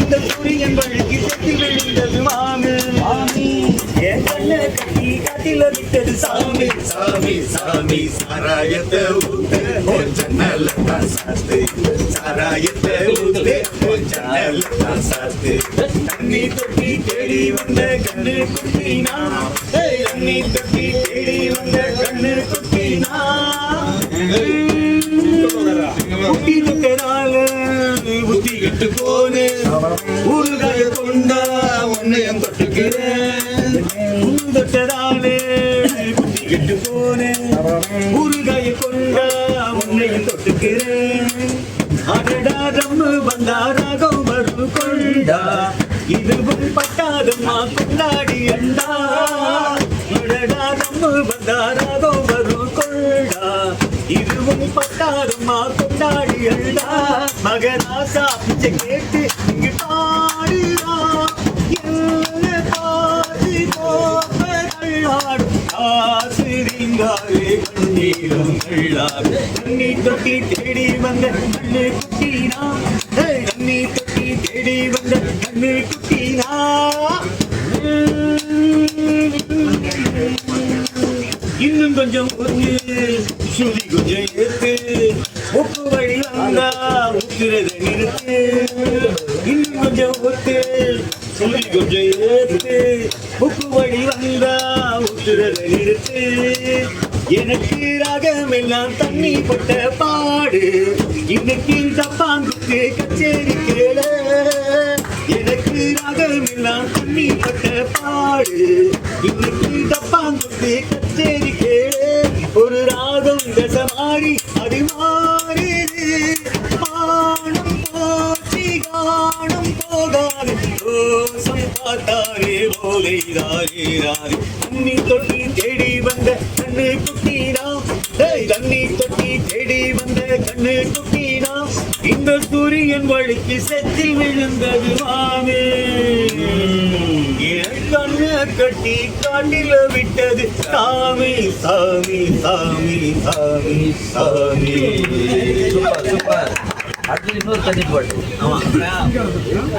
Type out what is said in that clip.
இந்த சூரியன் வழுக்கி செத்து விழுந்தது மாமி என் கண்ண கட்டி காட்டில விட்டது சாமி சாமி சாமி சாராயத்தை ஊத்து ஜன்னல தான் சாத்து சாராயத்தை ஊத்து ஜன்னல தான் சாத்து தண்ணி தொட்டி தேடி வந்த கண்ணு குட்டினா தண்ணி தொட்டி தேடி வந்த கண்ணு குட்டினா குட்டி துக்கரால புத்தி கெட்டு போனு ஊருகாய கொண்டா உன்னையும் தொட்டுக்கிறேன் தொட்டதாலே புத்தி கெட்டு போனு ஊருகாய கொண்டா உன்னையும் தொட்டுக்கிறேன் அடடா ரம்மு வந்தாராகம் வரு கொண்டா இதுவும் பட்டாதம்மா கொண்டாடி அண்டா அடடா ரம்மு வந்தாராகம் வரு கொண்டா இதுவும் பட்டாதம்மா கொண்டாடி அண்டா மகராசா பிச்சை கேட்டு இங்கு பாடுறா என்ன பாதி போப்பதள்ளாடும் ஆசிரிங்காரே கண்ணீரும் கள்ளாடு கண்ணி தொட்டி தேடி வந்த கண்ணு குட்டினா கண்ணி தொட்டி தேடி வந்த கண்ணு குட்டினா இன்னும் கொஞ்சம் சுதி கொஞ்சம் ஏத்து உப்பு வழி வந்தா ஊத்துறத நிறுத்து இன்னும் கொஞ்சம் ஊத்து சுதி கொஞ்சம் ஏத்து உப்பு வழி வந்தா ஊத்துறத நிறுத்து எனக்கு ராகம் எல்லாம் தண்ணி போட்ட பாடு இன்னைக்கு தப்பாங்குத்து கச்சேரி கேள எனக்கு ராகம் எல்லாம் தண்ணி போட்ட பாடு இன்னைக்கு தப்பாங்குத்து கச்சேரி கேளு ஒரு ராகம் தசை மாறி அது மாறுது மானம் போச்சு காணும் போகாது ரோசம் பார்த்தாரே போகைதாரே ராரே தண்ணி தொட்டி தேடி வந்த கண்ணு குட்டினா தண்ணி தொட்டி தேடி வந்த கண்ணு குட்டினா இந்த சூரியன் வழிக்கு செத்தில் விழுந்தது மாமே கண்ண கட்டி காட்டில விட்டது சாமி சாமி சாமி சாமி சாமி சூப்பர் சூப்பர் அடுத்து இன்னொரு தண்ணி பாட்டு ஆமா